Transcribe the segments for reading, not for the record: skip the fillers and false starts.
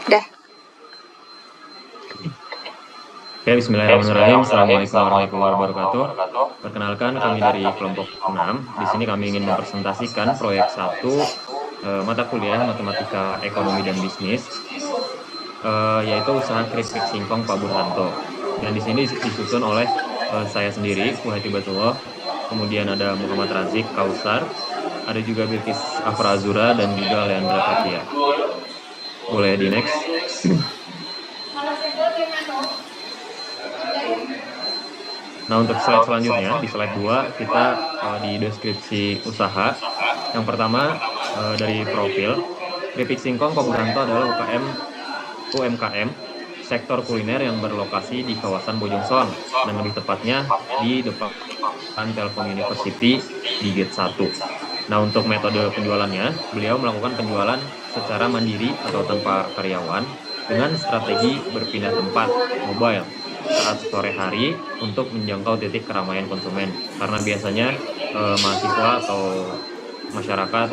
Dah. Oke, bismillahirrahmanirrahim. Assalamualaikum warahmatullahi wabarakatuh. Perkenalkan, kami dari kelompok 6. Di sini kami ingin mempresentasikan proyek 1 mata kuliah Matematika Ekonomi dan Bisnis, yaitu usaha keripik singkong Pak Burhanto. Dan di sini disusun oleh saya sendiri, Wahid Batullah, kemudian ada Muhammad Razik Kausar, ada juga Bilkis Afra Azura, dan juga Leandra Katia. Boleh di next. Nah, untuk slide selanjutnya, di slide 2, kita di deskripsi usaha. Yang pertama, dari profil, keripik singkong Pak Burhanto adalah UMKM, sektor kuliner yang berlokasi di kawasan Bojong Soang, dan lebih tepatnya di depan Telkom University di Gate 1. Nah, untuk metode penjualannya, beliau melakukan penjualan secara mandiri atau tanpa karyawan dengan strategi berpindah tempat mobile saat sore hari untuk menjangkau titik keramaian konsumen. Karena biasanya mahasiswa atau masyarakat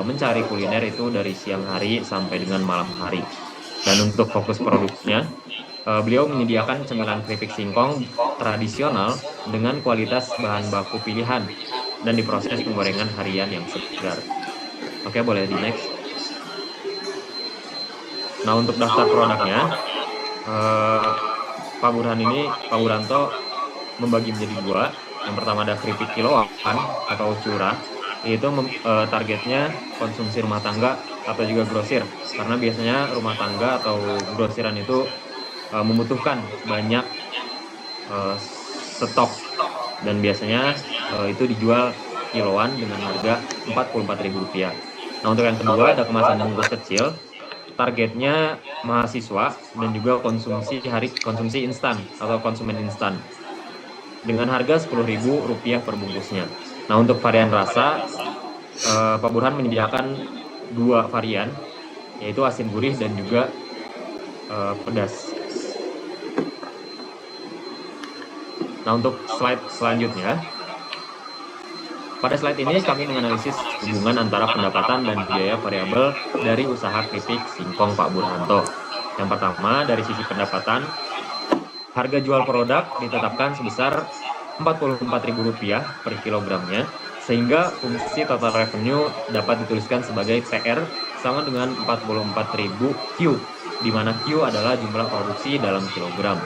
mencari kuliner itu dari siang hari sampai dengan malam hari. Dan untuk fokus produknya, beliau menyediakan cemilan keripik singkong tradisional dengan kualitas bahan baku pilihan dan diproses penggorengan harian yang segar. Oke, boleh di next. Nah, untuk daftar produknya, Pak Burhanto membagi menjadi 2. Yang pertama ada keripik kiloan atau curah, yaitu targetnya konsumsi rumah tangga atau juga grosir. Karena biasanya rumah tangga atau grosiran itu membutuhkan banyak stok, dan biasanya itu dijual kiloan dengan harga Rp44.000. Nah, untuk yang kedua ada kemasan bungkus kecil, targetnya mahasiswa dan juga konsumsi instan atau konsumen instan dengan harga Rp10.000 per bungkusnya. Nah, untuk varian rasa, Pak Burhan menyediakan 2 varian, yaitu asin gurih dan juga pedas. Nah, untuk slide selanjutnya, pada slide ini kami menganalisis hubungan antara pendapatan dan biaya variabel dari usaha keripik singkong Pak Burhanto. Yang pertama, dari sisi pendapatan, harga jual produk ditetapkan sebesar Rp44.000 per kilogramnya, sehingga fungsi total revenue dapat dituliskan sebagai TR sama dengan 44.000 Q, di mana Q adalah jumlah produksi dalam kilogram.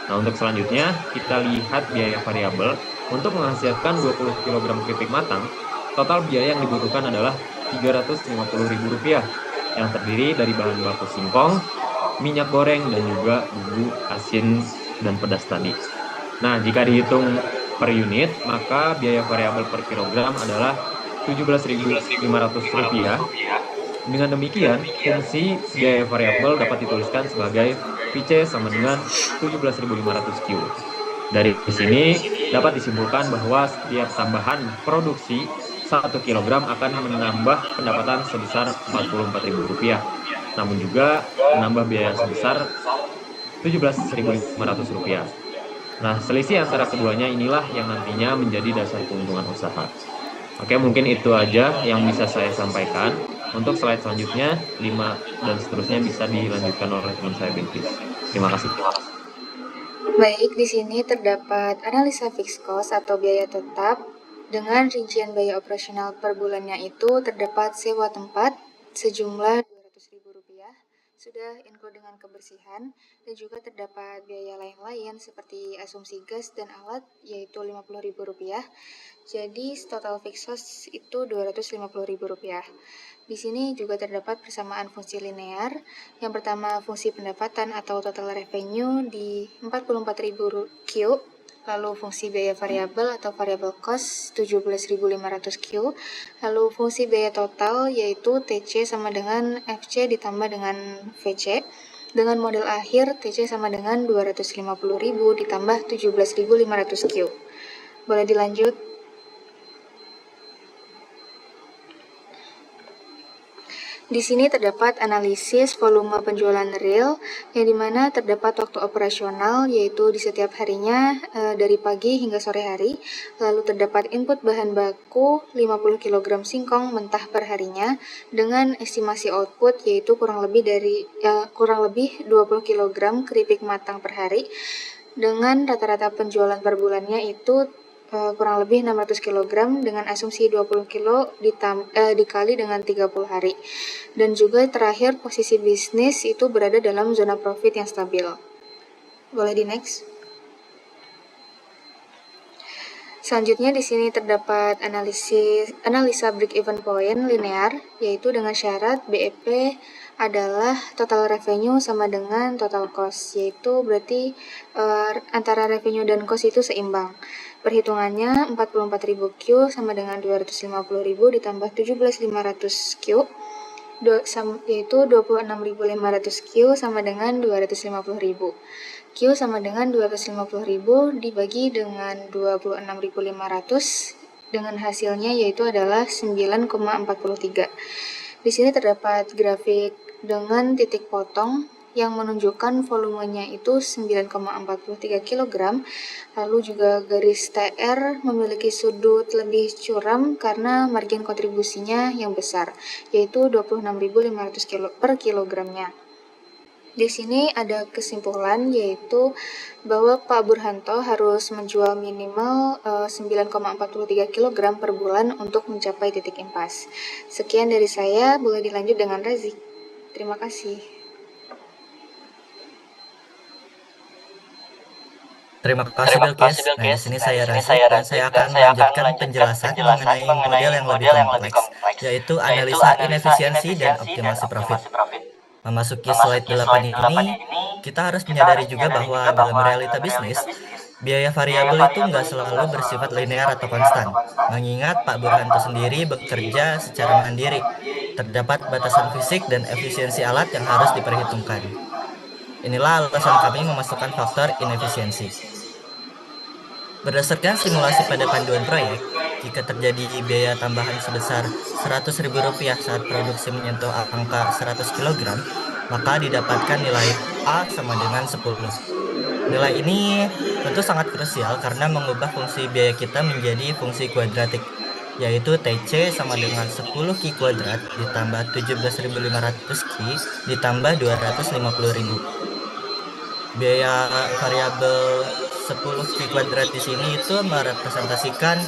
Nah, untuk selanjutnya kita lihat biaya variabel. Untuk menghasilkan 20 kg keripik matang, total biaya yang dibutuhkan adalah Rp350.000 yang terdiri dari bahan baku singkong, minyak goreng, dan juga bumbu asin dan pedas tadi. Nah, jika dihitung per unit, maka biaya variabel per kilogram adalah Rp17.500. Dengan demikian, fungsi biaya variabel dapat dituliskan sebagai VC sama dengan 17.500 Q. Dari sini dapat disimpulkan bahwa setiap tambahan produksi 1 kg akan menambah pendapatan sebesar Rp44.000, namun juga menambah biaya sebesar Rp17.500. Nah, selisih antara keduanya inilah yang nantinya menjadi dasar keuntungan usaha. Oke, mungkin itu aja yang bisa saya sampaikan. Untuk slide selanjutnya, 5 dan seterusnya bisa dilanjutkan oleh teman saya Bilkis. Terima kasih. Baik, di sini terdapat analisa fixed cost atau biaya tetap dengan rincian biaya operasional per bulannya itu terdapat sewa tempat sejumlah Rp200.000, sudah include dengan kebersihan, dan juga terdapat biaya lain-lain seperti asumsi gas dan alat yaitu Rp50.000. Jadi total fixed cost itu Rp250.000. Di sini juga terdapat persamaan fungsi linear. Yang pertama fungsi pendapatan atau total revenue di Rp44.000 Q, lalu fungsi biaya variabel atau variable cost 17.500 Q, lalu fungsi biaya total yaitu TC sama dengan FC ditambah dengan VC, dengan model akhir TC sama dengan 250.000 ditambah 17.500 Q. Boleh dilanjut? Di sini terdapat analisis volume penjualan real, yang dimana terdapat waktu operasional, yaitu di setiap harinya dari pagi hingga sore hari. Lalu terdapat input bahan baku 50 kg singkong mentah per harinya, dengan estimasi output yaitu kurang lebih 20 kg keripik matang per hari, dengan rata-rata penjualan per bulannya itu kurang lebih 600 kg dengan asumsi 20 kg dikali dengan 30 hari. Dan juga terakhir, posisi bisnis itu berada dalam zona profit yang stabil. Boleh di next. Selanjutnya di sini terdapat analisa break-even point linear, yaitu dengan syarat BEP adalah total revenue sama dengan total cost, yaitu berarti antara revenue dan cost itu seimbang. Perhitungannya 44.000 Q sama dengan 250.000 ditambah 17.500 Q, yaitu 26.500 Q sama dengan 250.000. Q sama dengan 250.000 dibagi dengan 26.500 dengan hasilnya yaitu adalah 9,43. Di sini terdapat grafik dengan titik potong yang menunjukkan volumenya itu 9,43 kg, lalu juga garis TR memiliki sudut lebih curam karena margin kontribusinya yang besar, yaitu 26.500 per kilogramnya. Di sini ada kesimpulan yaitu bahwa Pak Burhanto harus menjual minimal 9,43 kg per bulan untuk mencapai titik impas. Sekian dari saya, boleh dilanjut dengan Razik. Terima kasih. Terima kasih Bilqis. Nah, di sini saya Razik dan saya akan melanjutkan penjelasan mengenai model yang lebih kompleks, yaitu analisa inefisiensi dan optimasi profit. Memasuki slide 8 ini, kita harus menyadari juga bahwa dalam realita bisnis, biaya variabel itu nggak selalu bersifat linear atau konstan. Mengingat Pak Burhanto sendiri bekerja secara mandiri, terdapat batasan fisik dan efisiensi alat yang harus diperhitungkan. Inilah alasan kami memasukkan faktor inefisiensi. Berdasarkan simulasi pada panduan proyek, jika terjadi biaya tambahan sebesar Rp100.000 saat produksi menyentuh angka 100 kg, maka didapatkan nilai A sama dengan 10. Nilai ini tentu sangat krusial karena mengubah fungsi biaya kita menjadi fungsi kuadratik, yaitu TC sama dengan 10 Q kuadrat ditambah 17.500 Q ditambah 250.000. Biaya variabel 10 Q kuadrat di sini itu merepresentasikan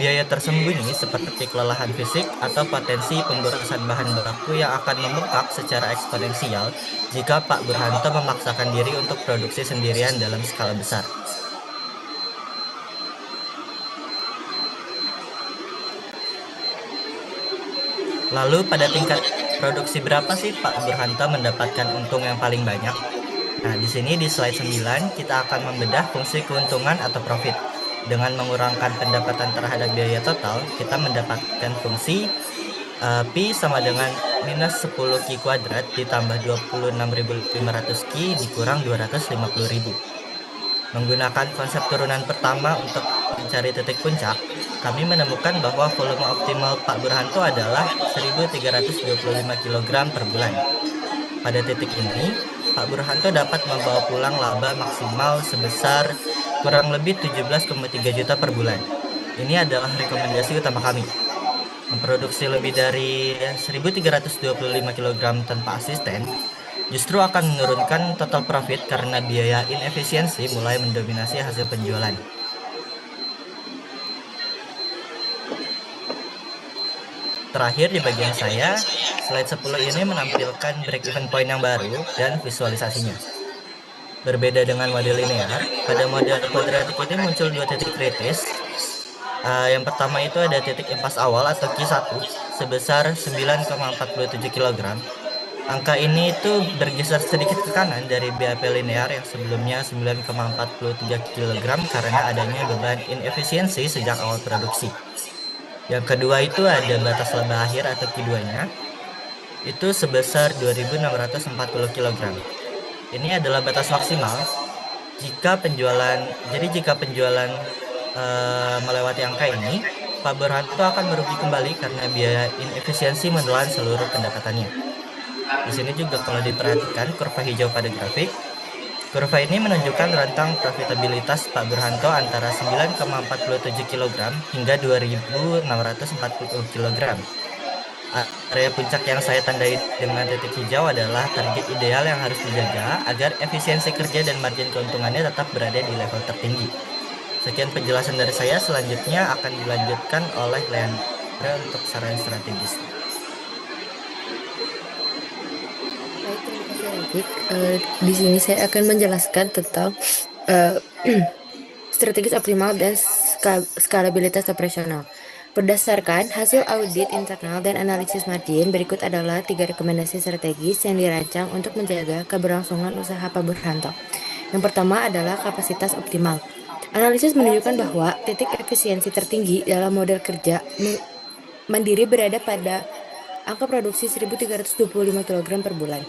biaya tersembunyi seperti kelelahan fisik atau potensi pemborosan bahan baku yang akan membengkak secara eksponensial jika Pak Burhanto memaksakan diri untuk produksi sendirian dalam skala besar. Lalu pada tingkat produksi berapa sih Pak Burhanto mendapatkan untung yang paling banyak? Nah, di sini di slide 9 kita akan membedah fungsi keuntungan atau profit. Dengan mengurangkan pendapatan terhadap biaya total, kita mendapatkan fungsi Pi sama dengan minus 10 Q kuadrat ditambah 26.500 Q dikurang 250.000. Menggunakan konsep turunan pertama untuk mencari titik puncak, kami menemukan bahwa volume optimal Pak Burhanto adalah 1.325 kg per bulan. Pada titik ini, Pak Burhanto dapat membawa pulang laba maksimal sebesar kurang lebih 17,3 juta per bulan. Ini adalah rekomendasi utama kami. Memproduksi lebih dari 1.325 kg tanpa asisten justru akan menurunkan total profit karena biaya inefisiensi mulai mendominasi hasil penjualan. Terakhir di bagian saya, slide 10 ini menampilkan break-even point yang baru dan visualisasinya. Berbeda dengan model linear, pada model kuadratik ini muncul dua titik kritis. Yang pertama itu ada titik impas awal atau Q1 sebesar 9,47 kg. Angka ini itu bergeser sedikit ke kanan dari BAP linear yang sebelumnya 9,43 kg karena adanya beban inefisiensi sejak awal produksi. Yang kedua itu ada batas laba akhir atau Q2-nya, itu sebesar 2.640 kg. Ini adalah batas maksimal jika penjualan melewati angka ini, Pak Burhanto akan merugi kembali karena biaya inefisiensi menelan seluruh pendapatannya. Di sini juga kalau diperhatikan kurva hijau pada grafik, kurva ini menunjukkan rentang profitabilitas Pak Burhanto antara 9,47 kg hingga 2.640 kg. Area puncak yang saya tandai dengan titik hijau adalah target ideal yang harus dijaga agar efisiensi kerja dan margin keuntungannya tetap berada di level tertinggi. Sekian penjelasan dari saya, selanjutnya akan dilanjutkan oleh Leandra untuk saran strategis. Baik, terima kasih Rafiq. Di sini saya akan menjelaskan tentang eh, strategis optimal dan skalabilitas operasional. Berdasarkan hasil audit internal dan analisis margin, berikut adalah 3 rekomendasi strategis yang dirancang untuk menjaga keberlangsungan usaha Pak Burhanto. Yang pertama adalah kapasitas optimal. Analisis menunjukkan bahwa titik efisiensi tertinggi dalam model kerja mandiri berada pada angka produksi 1.325 kg per bulan.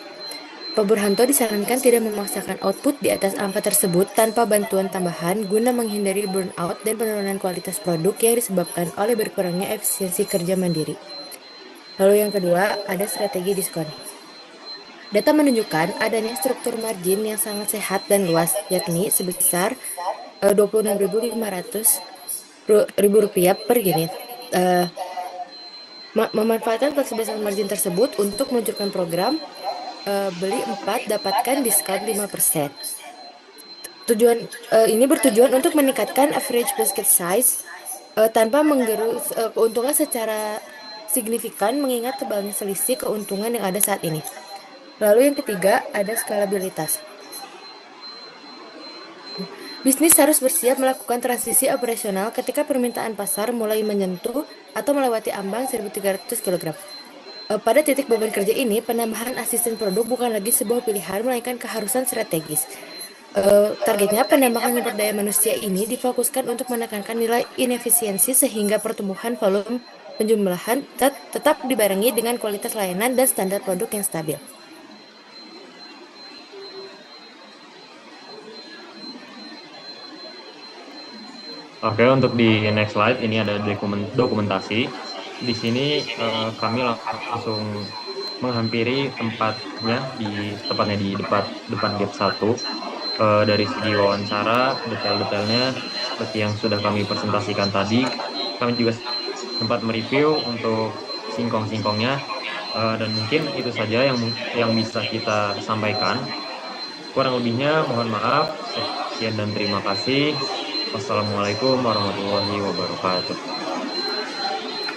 Pak Burhanto disarankan tidak memaksakan output di atas angka tersebut tanpa bantuan tambahan guna menghindari burnout dan penurunan kualitas produk yang disebabkan oleh berkurangnya efisiensi kerja mandiri. Lalu yang kedua, ada strategi diskon. Data menunjukkan adanya struktur margin yang sangat sehat dan luas, yakni sebesar Rp26.500 per unit. Memanfaatkan fleksibilitas margin tersebut untuk meluncurkan program beli 4 dapatkan diskon 5%. Ini bertujuan untuk meningkatkan average basket size tanpa menggerus keuntungan secara signifikan mengingat tebalnya selisih keuntungan yang ada saat ini. Lalu yang ketiga ada skalabilitas. Bisnis harus bersiap melakukan transisi operasional ketika permintaan pasar mulai menyentuh atau melewati ambang 1.300 kg. Pada titik beban kerja ini, penambahan asisten produk bukan lagi sebuah pilihan, melainkan keharusan strategis. Targetnya, penambahan sumber daya manusia ini difokuskan untuk menekankan nilai inefisiensi sehingga pertumbuhan volume penjumlahan tetap dibarengi dengan kualitas layanan dan standar produk yang stabil. Oke, untuk di next slide ini ada dokumentasi. Di sini kami langsung menghampiri tepatnya di depan gate 1. Dari segi wawancara, detail-detailnya seperti yang sudah kami presentasikan tadi, kami juga sempat mereview untuk singkong-singkongnya, dan mungkin itu saja yang bisa kita sampaikan. Kurang lebihnya mohon maaf. Sekian dan terima kasih. Wassalamualaikum warahmatullahi wabarakatuh.